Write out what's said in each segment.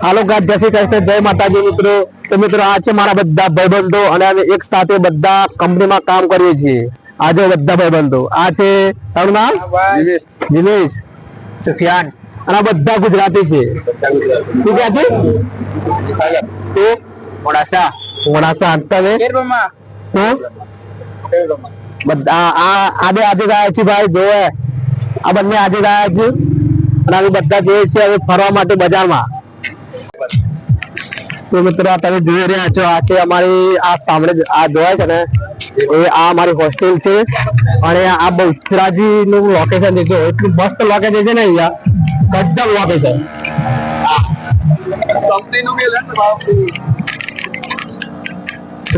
હાલો ગાય જય શ્રી કૃષ્ણ, જય માતાજી મિત્રો। તો મિત્રો આ છે મારા બધા ભાઈબંધો અને અમે એક સાથે બધા કંપનીમાં કામ કરીએ છીએ। આ જો બધા ભાઈબંધો, આ છે તારું નામ? દિનેશ, સુફિયાન, અને આ બધા ગુજરાતી છે। તું ક્યાંથી? તું મોડાસા। મોડાસા। તમે બધા આજે આજે ગયા છે ભાઈ, જોવે આ બંને આજે ગયા છે અને અમે બધા જઈએ છીએ હવે ફરવા માટે બજારમાં। તો મિત્રો તમે જોઈ રહ્યા છો, આ છે અમારી આ સામે આ જોવાય છે ને એ આ અમારી હોસ્ટેલ છે અને આ બહુચરાજી નું લોકેશન છે। એટલું મસ્ત લોકેશન છે ને, અહીંયા ગજબ લોકેશન।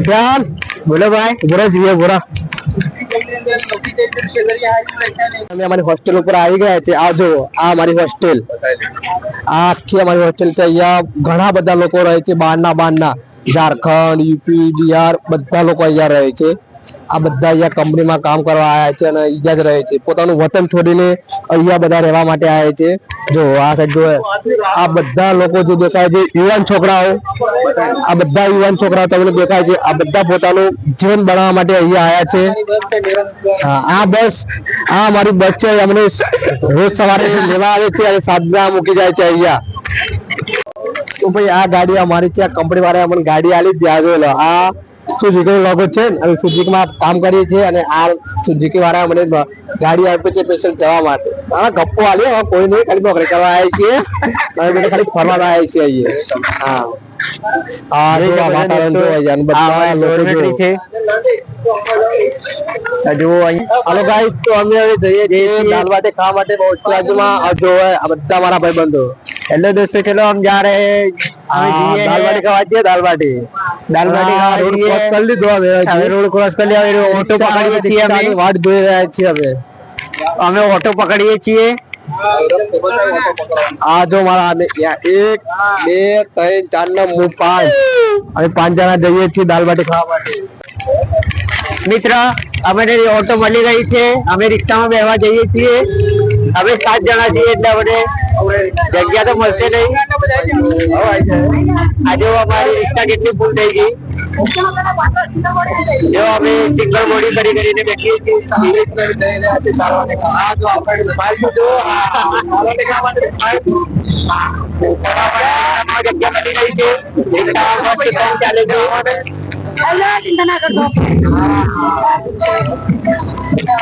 ધ્યાન બોલો ભાઈ, બોલો જોઈએ બોરા। અમે અમારી હોસ્ટેલ ઉપર આવી ગયા છે। આ જો આ અમારી હોસ્ટેલ, આ આખી અમારી હોસ્ટેલ છે। અહીંયા ઘણા બધા લોકો રહે છે, બહારના ઝારખંડ, યુપી, બિહાર બધા લોકો અહીંયા રહે છે। આ બધા અહીંયા કંપનીમાં કામ કરવા આવ્યા છે અને અહીંયા જ રહે છે, પોતાનું વતન છોડીને અહીંયા બધા રહેવા માટે આવ્યા છે। જો આ સાઈડ જો આ બધા લોકો જે દેખાય છે યુવાન છોકરાઓ, આ બધા યુવાન છોકરાઓ તમને દેખાય છે, આ બધા પોતાનું જીવન બનાવવા માટે અહીંયા આવ્યા છે। આ બસ આ અમારી બસ છે, અમને રોજ સવારે લેવા આવે છે અને સાંજના મૂકી જાય છે અહીંયા। તો ભાઈ આ ગાડી અમારી છે, આ કંપની વાળા અમને ગાડી આલી ત્યાં જો આ સુઝુકી લોગો છે અને સુઝુકીમાં કામ કરીએ છીએ અને આ સુઝુકી વાળા મને ગાડી આપી છે સ્પેશિયલ જવા માટે। હા ગપ્પો આલ્યો, કોઈ નહીં, ખાલી નોકરી કરવા આવ્યા છીએ અને બધા ખાલી ફરવા આવ્યા છીએ અહીંયા। હા જો વાતાવરણ જોવાય છે બધા લોકો છે। હાલો ગાઈસ, તો અમે હવે જઈએ છીએ દાલ બાટી ખાવા માટે બહુચરાજીમાં। જો આ બધા મારા ભાઈબંધો। हेलो दोस्तों, चलो हम जा रहे हैं, दाल बाटी खावा चाहिए। दाल बाटी खावा रोड क्रॉस कर ली, रोड क्रॉस कर लिया, ऑटो पकड़िए છીએ અમે, વાટ જોઈ રહ્યા છીએ હવે અમે ઓટો પકડીએ છીએ। આ જો મારા 1 2 3 4 ને હું 5 અમે 5 જણા જઈએ છીએ દાલ બાટી ખાવા માટે। મિત્ર અમને ઓટો મળી ગઈ છે, અમે રિક્ષામાં બેસવા જઈએ છીએ। અમે 7 જણા છીએ એટલે અમને જગ્યા તો મળશે નહીં। આજે અમારી રિક્ષા કેટલી ફૂલ થઈ ગઈ, જો અમે સિંગલ બોડી કરીને બેઠીએ છીએ। જગ્યા મળી રહી છે, ચાલે છે। चिंता ना कर दो,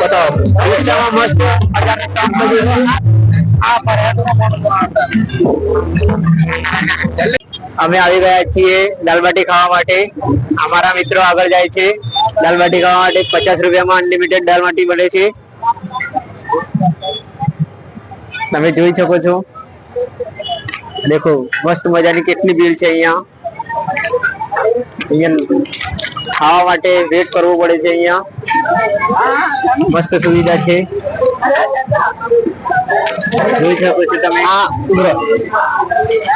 बताओ मस्त અમે આવી ગયા છીએ દાલ બાટી ખાવા માટે। અમારા મિત્રો આગળ જાય છે દાલ બાટી ખાવા માટે। 50 રૂપિયામાં અનલિમિટેડ દાલ બાટી મળે છે, તમે જોઈ શકો છો। દેખો મસ્ત મજાની કેટલી ભીડ છે અહીંયા। ખાવા માટે વેટ કરવો પડે છે અહીંયા, મસ્ત સુવિધા છે, જોઈ શકો છો તમે।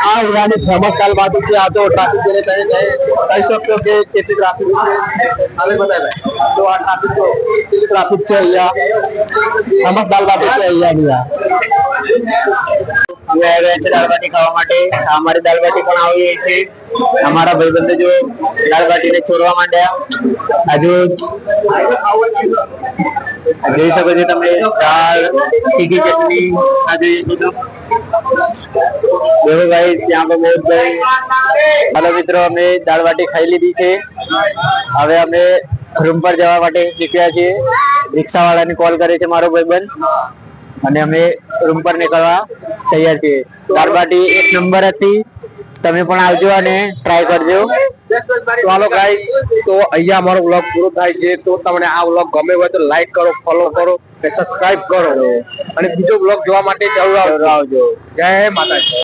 આ ઉરાની ફેમસ દાલ બાટી છે। આ તો ટ્રાફિક જેને તમે કહી શકશો કે કેટલી ટ્રાફિક છે, હવે બતાવે તો આ ટ્રાફિક તો કેટલી ટ્રાફિક છે અહીંયા। ફેમસ દાલ બાટી છે અહીંયા। દાલ બાટી ખાવા માટે અમારી દાલ બાટી પણ આવી છે। हमारा भाईबंध जो दाल बाटी ने छोड़वा માંડ્યા। હજુ જોઈ શકો છો તમે, દાળ, તીખી ચટણી, આ જોઈએ બધું। देखो गाइस यहाँ पे बहुत भाई। हेलो મિત્રો, અમે દાળ બાટી ખાઈ લીધી છે, હવે અમે રૂમ પર જવા માટે નીકળ્યા છીએ। રિક્ષા વાળાને કોલ કરે છે મારો ભાઈબંધ અને અમે રૂમ પર નીકળવા તૈયાર છીએ। દાળ બાટી એક નંબર હતી, તમે પણ આવજો અને ટ્રાય કરજો। તો હાલો ગાઈસ, તો અહીંયા અમારો વ્લોગ પૂરો થાય છે। તો તમને આ વ્લોગ ગમે હોય તો લાઈક કરો, ફોલો કરો, સબસ્ક્રાઇબ કરો અને બીજો વ્લોગ જોવા માટે જરૂર આવજો। જય માતાજી।